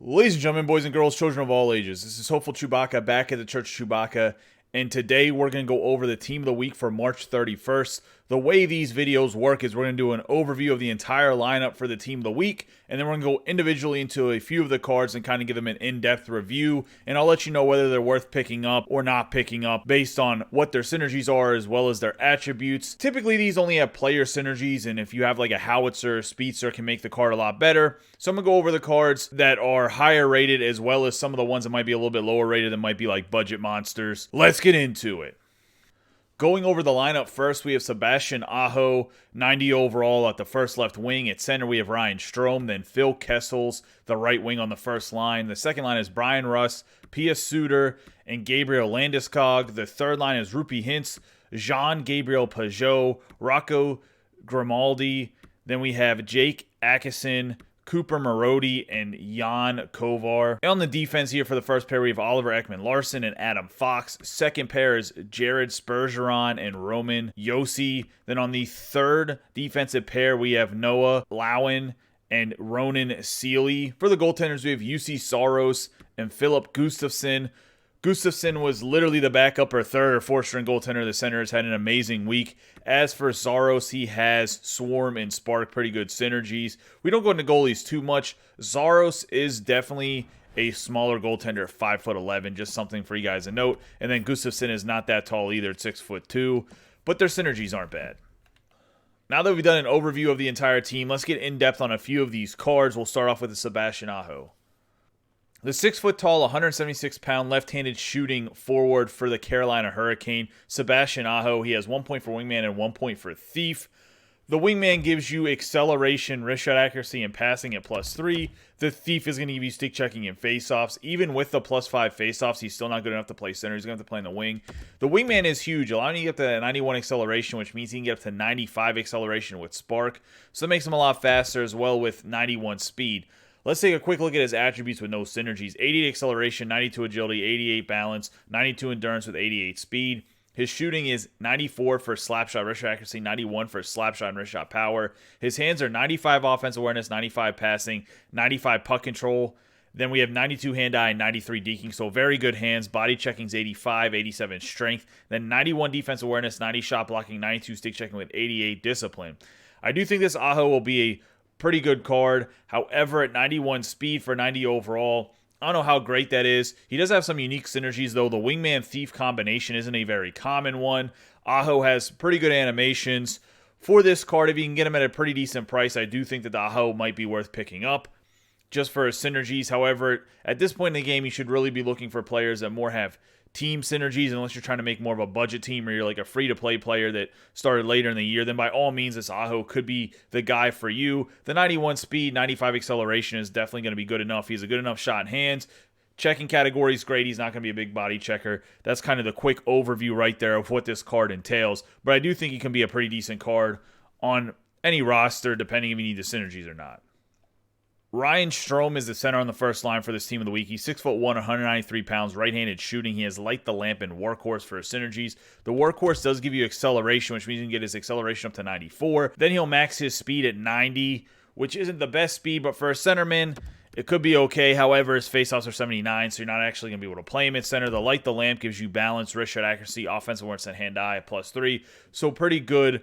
Ladies and gentlemen, boys and girls, children of all ages, this is Hopeful Chewbacca back at the Church of Chewbacca, and today we're going to go over the Team of the Week for March 31st. The way these videos work is we're going to do an overview of the entire lineup for the Team of the Week, and then we're going to go individually into a few of the cards and kind of give them an in-depth review, and I'll let you know whether they're worth picking up or not picking up based on what their synergies are as well as their attributes. Typically, these only have player synergies, and if you have like a howitzer, speedster can make the card a lot better. So I'm going to go over the cards that are higher rated as well as some of the ones that might be a little bit lower rated that might be like budget monsters. Let's get into it. Going over the lineup first, we have Sebastian Aho, 90 overall at the first left wing. At center, we have Ryan Strome, then Phil Kessel's the right wing on the first line. The second line is Brian Russ, Pius Suter, and Gabriel Landeskog. The third line is Rupi Hintz, Jean-Gabriel Pageau, Rocco Grimaldi. Then we have Jake Akeson, Cooper Marody, and Jan Kovar. And on the defense here for the first pair, we have Oliver Ekman-Larsson and Adam Fox. Second pair is Jared Spurgeon and Roman Josi. Then on the third defensive pair, we have Noah Lowen and Ronan Seeley. For the goaltenders, we have UC Saros and Philip Gustafsson. Gustafsson was literally the backup or third or fourth string goaltender. The center has had an amazing week. As for Saros, he has Swarm and Spark, pretty good synergies. We don't go into goalies too much. Saros is definitely a smaller goaltender at 5'11", just something for you guys to note. And then Gustafsson is not that tall either at 6'2", but their synergies aren't bad. Now that we've done an overview of the entire team, let's get in depth on a few of these cards. We'll start off with the Sebastian Aho. The 6'tall, 176-pound left-handed shooting forward for the Carolina Hurricane, Sebastian Aho. He has 1 point for wingman and 1 point for thief. The wingman gives you acceleration, wrist shot accuracy, and passing at +3. The thief is going to give you stick checking and faceoffs. Even with the +5 faceoffs, he's still not good enough to play center. He's going to have to play in the wing. The wingman is huge, allowing you to get up to 91 acceleration, which means he can get up to 95 acceleration with spark. So that makes him a lot faster as well with 91 speed. Let's take a quick look at his attributes with no synergies. 88 acceleration, 92 agility, 88 balance, 92 endurance with 88 speed. His shooting is 94 for slapshot wrist shot accuracy, 91 for slapshot and wrist shot power. His hands are 95 offense awareness, 95 passing, 95 puck control. Then we have 92 hand-eye and 93 deking, so very good hands. Body checking's 85, 87 strength. Then 91 defense awareness, 90 shot blocking, 92 stick checking with 88 discipline. I do think this Aho will be a pretty good card. However, at 91 speed for 90 overall, I don't know how great that is. He does have some unique synergies, though. The wingman-thief combination isn't a very common one. Aho has pretty good animations. For this card, if you can get him at a pretty decent price, I do think that the Aho might be worth picking up just for his synergies. However, at this point in the game, you should really be looking for players that more have team synergies, unless you're trying to make more of a budget team or you're like a free-to-play player that started later in the year. Then by all means, this Aho could be the guy for you. The 91 speed, 95 acceleration is definitely going to be good enough. He's a good enough shot in hands. Checking category is great. He's not going to be a big body checker. That's kind of the quick overview right there of what this card entails. But I do think he can be a pretty decent card on any roster, depending if you need the synergies or not. Ryan Strome is the center on the first line for this Team of the Week. He's 6'1", 193 pounds, right-handed shooting. He has Light the Lamp and Workhorse for his synergies. The Workhorse does give you acceleration, which means you can get his acceleration up to 94. Then he'll max his speed at 90, which isn't the best speed, but for a centerman, it could be okay. However, his faceoffs are 79, so you're not actually going to be able to play him at center. The Light the Lamp gives you balance, wrist shot accuracy, offensive awareness, and hand-eye at +3. So pretty good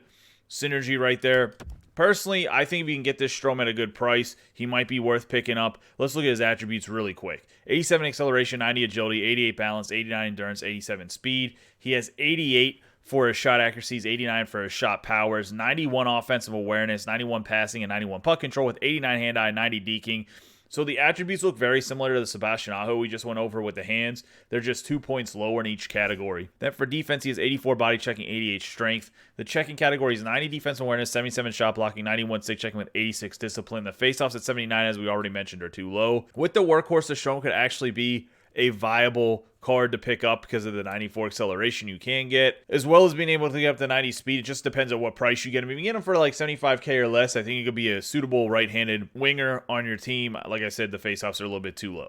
synergy right there. Personally, I think if you can get this Strome at a good price, he might be worth picking up. Let's look at his attributes really quick. 87 acceleration, 90 agility, 88 balance, 89 endurance, 87 speed. He has 88 for his shot accuracies, 89 for his shot powers, 91 offensive awareness, 91 passing, and 91 puck control with 89 hand-eye, 90 deking. So the attributes look very similar to the Sebastian Aho we just went over with the hands. They're just 2 points lower in each category. Then for defense, he has 84 body checking, 88 strength. The checking category is 90 defense awareness, 77 shot blocking, 91 stick checking with 86 discipline. The faceoffs at 79, as we already mentioned, are too low. With the Workhorse, the Strome could actually be a viable card to pick up because of the 94 acceleration you can get, as well as being able to get up to 90 speed. It just depends on what price you get him. If you get him for like 75K or less, I think he could be a suitable right-handed winger on your team. Like I said, the faceoffs are a little bit too low.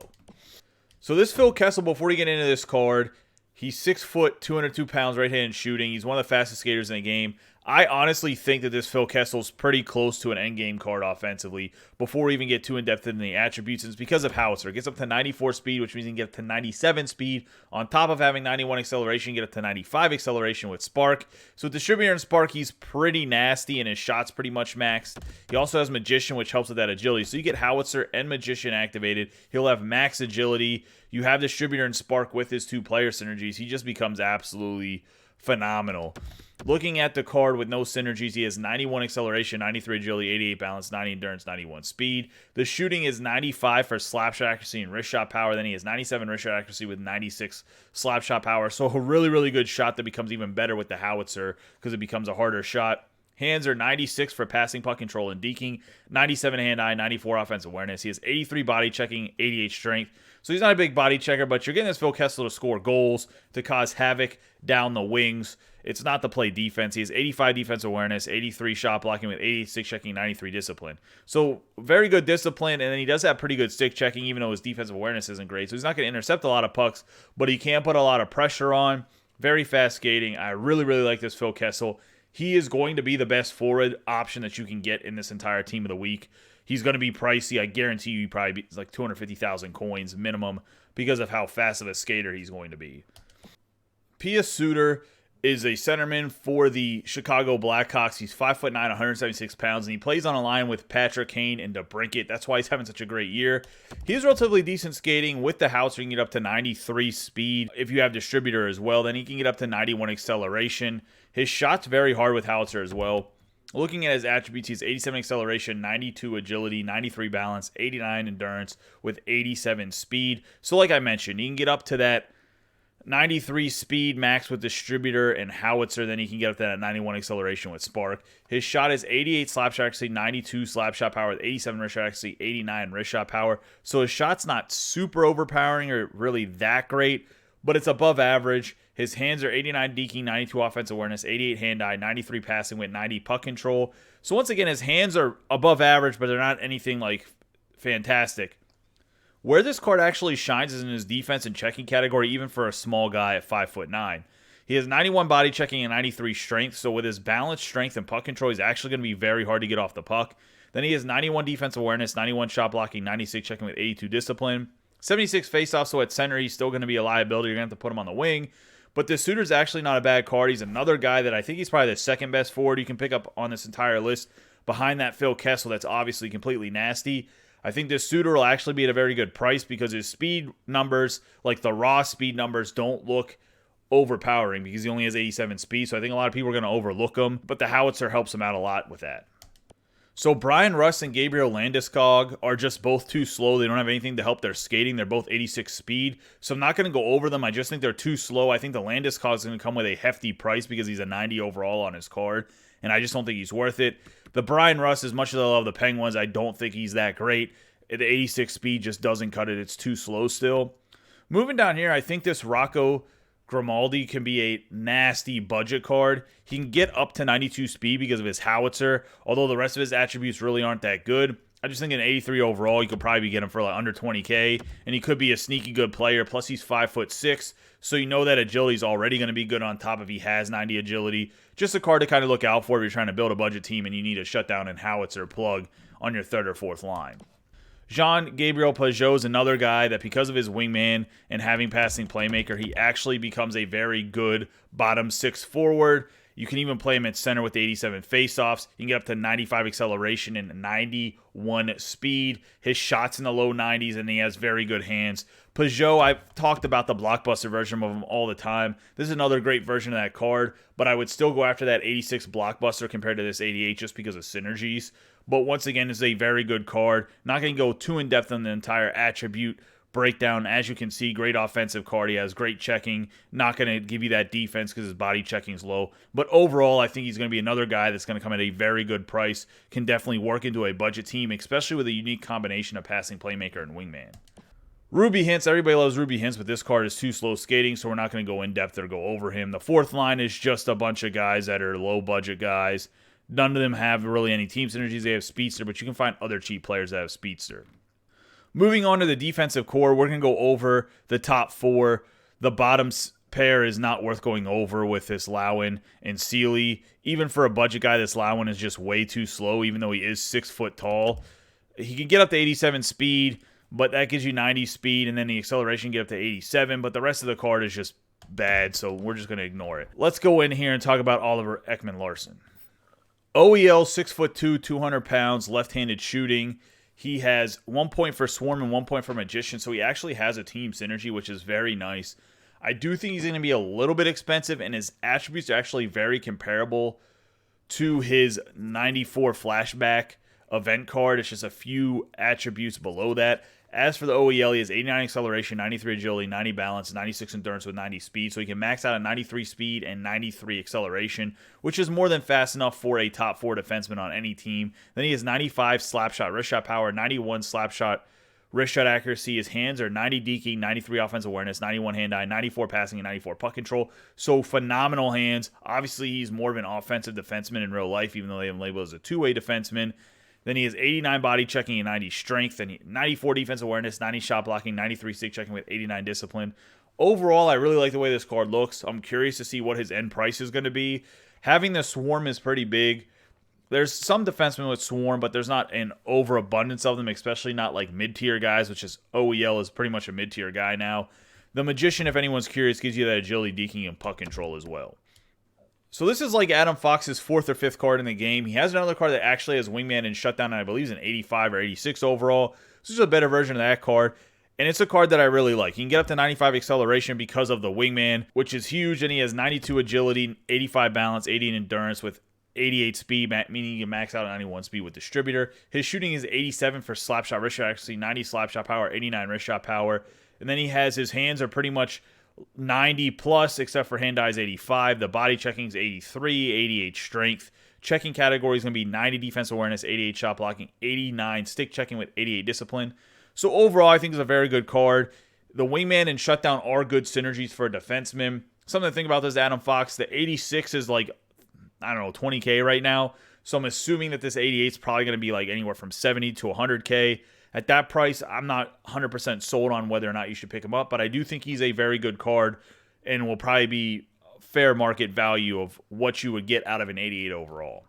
So this Phil Kessel, before you get into this card, he's 6 foot, 202 pounds, right-handed shooting. He's one of the fastest skaters in the game. I honestly think that this Phil Kessel's pretty close to an endgame card offensively before we even get too in-depth in the attributes. It's because of Howitzer. It gets up to 94 speed, which means you can get up to 97 speed. On top of having 91 acceleration, you get up to 95 acceleration with Spark. So with Distributor and Spark, he's pretty nasty and his shot's pretty much maxed. He also has Magician, which helps with that agility. So you get Howitzer and Magician activated. He'll have max agility. You have Distributor and Spark with his two player synergies. He just becomes absolutely phenomenal. Looking at the card with no synergies, he has 91 acceleration, 93 agility, 88 balance, 90 endurance, 91 speed. The shooting is 95 for slap shot accuracy and wrist shot power. Then he has 97 wrist shot accuracy with 96 slap shot power. So a really, really good shot that becomes even better with the Howitzer because it becomes a harder shot. Hands are 96 for passing, puck control, and deking, 97 hand-eye, 94 offensive awareness. He has 83 body checking, 88 strength. So he's not a big body checker, but you're getting this Phil Kessel to score goals, to cause havoc down the wings. It's not to play defense. He has 85 defensive awareness, 83 shot blocking with 86 checking, 93 discipline. So very good discipline, and then he does have pretty good stick checking, even though his defensive awareness isn't great. So he's not going to intercept a lot of pucks, but he can put a lot of pressure on. Very fast skating. I really, really like this Phil Kessel. He is going to be the best forward option that you can get in this entire team of the week. He's going to be pricey. I guarantee you he probably be like 250,000 coins minimum because of how fast of a skater he's going to be. Pius Suter is a centerman for the Chicago Blackhawks. He's 5'9", 176 pounds, and he plays on a line with Patrick Kane and DeBrincat. That's why he's having such a great year. He has relatively decent skating. With the Howitzer, you can get up to 93 speed. If you have Distributor as well, then he can get up to 91 acceleration. His shot's very hard with Howitzer as well. Looking at his attributes, he's 87 acceleration, 92 agility, 93 balance, 89 endurance, with 87 speed. So like I mentioned, he can get up to that 93 speed max with Distributor and Howitzer, then he can get up to that 91 acceleration with Spark. His shot is 88 slap shot accuracy, 92 slap shot power, with 87 wrist shot accuracy, 89 wrist shot power. So his shot's not super overpowering or really that great, but it's above average. His hands are 89 deking, 92 offensive awareness, 88 hand-eye, 93 passing with 90 puck control. So once again, his hands are above average, but they're not anything like fantastic. Where this card actually shines is in his defense and checking category, even for a small guy at 5'9". He has 91 body checking and 93 strength, so with his balance, strength, and puck control, he's actually going to be very hard to get off the puck. Then he has 91 defensive awareness, 91 shot blocking, 96 checking with 82 discipline. 76 faceoff, so at center, he's still going to be a liability. You're going to have to put him on the wing. But this Suter's actually not a bad card. He's another guy that I think he's probably the second best forward you can pick up on this entire list behind that Phil Kessel that's obviously completely nasty. I think this Suter will actually be at a very good price because his speed numbers, like the raw speed numbers, don't look overpowering because he only has 87 speed. So I think a lot of people are going to overlook him. But the Howitzer helps him out a lot with that. So Brian Rust and Gabriel Landeskog are just both too slow. They don't have anything to help their skating. They're both 86 speed. So I'm not going to go over them. I just think they're too slow. I think the Landeskog is going to come with a hefty price because he's a 90 overall on his card. And I just don't think he's worth it. The Brian Rust, as much as I love the Penguins, I don't think he's that great. The 86 speed just doesn't cut it. It's too slow still. Moving down here, I think this Rocco Grimaldi can be a nasty budget card. He can get up to 92 speed because of his Howitzer, although the rest of his attributes really aren't that good. I just think an 83 overall, you could probably get him for like under 20K, and he could be a sneaky good player. Plus, he's 5'6", so you know that agility is already going to be good on top if he has 90 agility. Just a card to kind of look out for if you're trying to build a budget team and you need a shutdown and Howitzer plug on your third or fourth line. Jean-Gabriel Pageau is another guy that because of his wingman and having passing playmaker, he actually becomes a very good bottom six forward. You can even play him at center with 87 faceoffs. You can get up to 95 acceleration and 91 speed. His shot's in the low 90s, and he has very good hands. Pageau, I've talked about the blockbuster version of him all the time. This is another great version of that card, but I would still go after that 86 blockbuster compared to this 88 just because of synergies. But once again, it's a very good card. Not going to go too in-depth on the entire attribute breakdown. As you can see, great offensive card. He has great checking. Not going to give you that defense because his body checking is low. But overall, I think he's going to be another guy that's going to come at a very good price. Can definitely work into a budget team, especially with a unique combination of passing playmaker and wingman. Ruby Hintz. Everybody loves Ruby Hintz, but this card is too slow skating, so we're not going to go in-depth or go over him. The fourth line is just a bunch of guys that are low-budget guys. None of them have really any team synergies. They have Speedster, but you can find other cheap players that have Speedster. Moving on to the defensive core, we're going to go over the top four. The bottom pair is not worth going over with this Lowen and Sealy. Even for a budget guy, this Lowen is just way too slow, even though he is 6 foot tall. He can get up to 87 speed, but that gives you 90 speed, and then the acceleration get up to 87, but the rest of the card is just bad, so we're just going to ignore it. Let's go in here and talk about Oliver Ekman-Larsson. OEL, 6'2", 200 pounds, left-handed shooting. He has 1 point for Swarm and 1 point for Magician, so he actually has a team synergy, which is very nice. I do think he's going to be a little bit expensive, and his attributes are actually very comparable to his 94 flashback event card. It's just a few attributes below that. As for the OEL, he has 89 acceleration, 93 agility, 90 balance, 96 endurance with 90 speed. So he can max out at 93 speed and 93 acceleration, which is more than fast enough for a top 4 defenseman on any team. Then he has 95 slap shot, wrist shot power, 91 slap shot, wrist shot accuracy. His hands are 90 deking, 93 offensive awareness, 91 hand-eye, 94 passing, and 94 puck control. So phenomenal hands. Obviously, he's more of an offensive defenseman in real life, even though they have him labeled as a two-way defenseman. Then he has 89 body checking and 90 strength, and 94 defense awareness, 90 shot blocking, 93 stick checking with 89 discipline. Overall, I really like the way this card looks. I'm curious to see what his end price is going to be. Having the Swarm is pretty big. There's some defensemen with Swarm, but there's not an overabundance of them, especially not like mid-tier guys, which is OEL is pretty much a mid-tier guy now. The Magician, if anyone's curious, gives you that agility, deking, and puck control as well. So this is like Adam Fox's 4th or 5th card in the game. He has another card that actually has Wingman and Shutdown, and I believe is an 85 or 86 overall. This is a better version of that card, and it's a card that I really like. He can get up to 95 acceleration because of the Wingman, which is huge, and he has 92 agility, 85 balance, 80 endurance with 88 speed, meaning he can max out at 91 speed with Distributor. His shooting is 87 for slap shot, wrist shot accuracy, 90 slap shot power, 89 wrist shot power, and then he has his hands are pretty much 90 plus, except for hand eyes 85. The body checking is 83, 88 strength. Checking category is going to be 90 defense awareness, 88 shot blocking, 89 stick checking with 88 discipline. So overall, I think it's a very good card. The Wingman and Shutdown are good synergies for a defenseman. Something to think about this Adam Fox. The 86 is like, I don't know, 20K right now. So I'm assuming that this 88 is probably going to be like anywhere from 70 to 100K. At that price, I'm not 100% sold on whether or not you should pick him up, but I do think he's a very good card and will probably be fair market value of what you would get out of an 88 overall.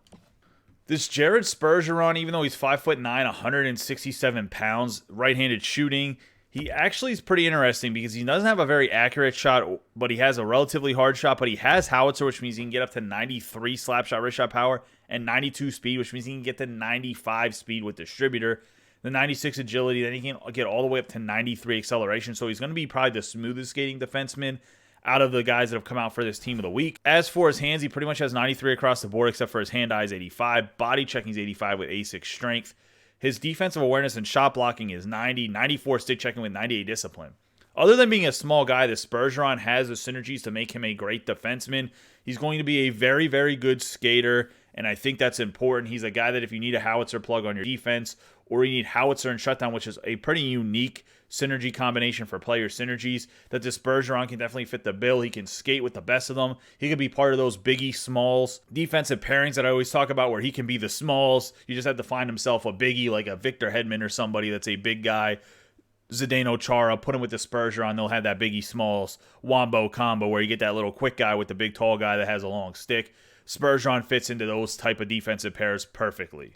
This Jared Spurgeon, even though he's 5'9", 167 pounds, right-handed shooting, he actually is pretty interesting because he doesn't have a very accurate shot, but he has a relatively hard shot, but he has howitzer, which means he can get up to 93 slap shot, wrist shot power, and 92 speed, which means he can get to 95 speed with Distributor. The 96 agility, then he can get all the way up to 93 acceleration. So he's going to be probably the smoothest skating defenseman out of the guys that have come out for this team of the week. As for his hands, he pretty much has 93 across the board, except for his hand-eye is 85. Body checking is 85 with 86 strength. His defensive awareness and shot blocking is 90. 94 stick checking with 98 discipline. Other than being a small guy, the Spurgeon has the synergies to make him a great defenseman. He's going to be a very, very good skater, and I think that's important. He's a guy that if you need a howitzer plug on your defense, or you need howitzer and shutdown, which is a pretty unique synergy combination for player synergies, that this Spurgeon can definitely fit the bill. He can skate with the best of them. He could be part of those biggie smalls defensive pairings that I always talk about, where he can be the smalls. You just have to find himself a biggie like a Victor Hedman or somebody that's a big guy. Zdeno Chara, put him with the Spurgeon, they'll have that biggie smalls wombo combo where you get that little quick guy with the big tall guy that has a long stick. Spurgeon fits into those type of defensive pairs perfectly.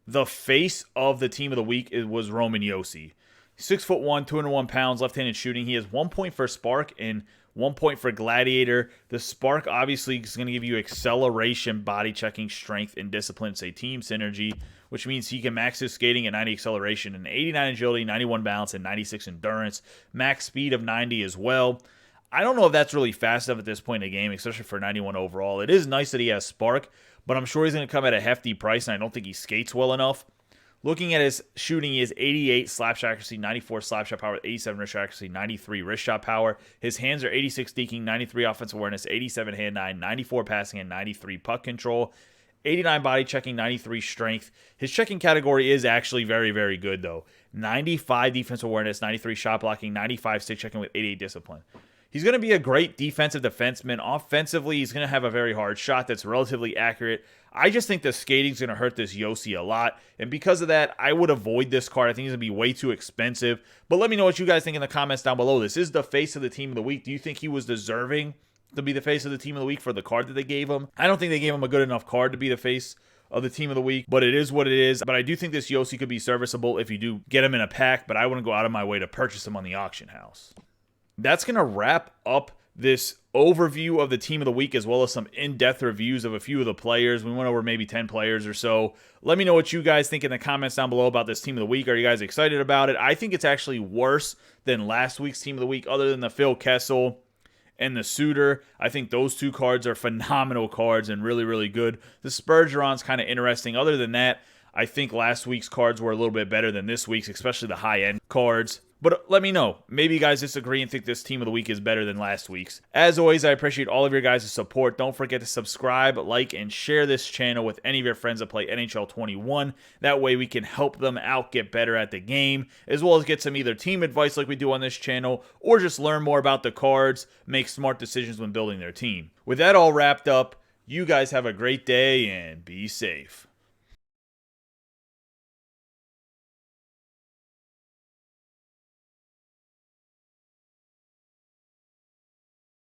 The face of the team of the week was Roman Josi. 6'1", 201 pounds, left-handed shooting. He has 1 point for Spark and 1 point for Gladiator. The Spark obviously is going to give you acceleration, body checking, strength, and discipline. It's a team synergy, which means he can max his skating at 90 acceleration and 89 agility, 91 balance, and 96 endurance. Max speed of 90 as well. I don't know if that's really fast enough at this point in the game, especially for 91 overall. It is nice that he has Spark, but I'm sure he's going to come at a hefty price, and I don't think he skates well enough. Looking at his shooting, he has 88 slap shot accuracy, 94 slap shot power, 87 wrist shot accuracy, 93 wrist shot power. His hands are 86 deking, 93 offensive awareness, 87 hand-eye, 94 passing, and 93 puck control. 89 body checking, 93 strength. His checking category is actually very, very good, though. 95 defensive awareness, 93 shot blocking, 95 stick checking with 88 discipline. He's going to be a great defensive defenseman. Offensively, he's going to have a very hard shot that's relatively accurate. I just think the skating's going to hurt this Josi a lot. And because of that, I would avoid this card. I think he's going to be way too expensive. But let me know what you guys think in the comments down below. This is the face of the team of the week. Do you think he was deserving to be the face of the team of the week for the card that they gave him? I don't think they gave him a good enough card to be the face of the team of the week, but it is what it is. But I do think this Josi could be serviceable if you do get him in a pack, but I wouldn't go out of my way to purchase him on the auction house. That's going to wrap up this overview of the team of the week, as well as some in-depth reviews of a few of the players. We went over maybe 10 players or so. Let me know what you guys think in the comments down below about this team of the week. Are you guys excited about it? I think it's actually worse than last week's team of the week, other than the Phil Kessel and the Suter. I think those two cards are phenomenal cards and really, really good. The Spurgeon's kind of interesting. Other than that, I think last week's cards were a little bit better than this week's, especially the high-end cards. But let me know. Maybe you guys disagree and think this team of the week is better than last week's. As always, I appreciate all of your guys' support. Don't forget to subscribe, like, and share this channel with any of your friends that play NHL 21. That way we can help them out get better at the game, as well as get some either team advice like we do on this channel, or just learn more about the cards, make smart decisions when building their team. With that all wrapped up, you guys have a great day and be safe.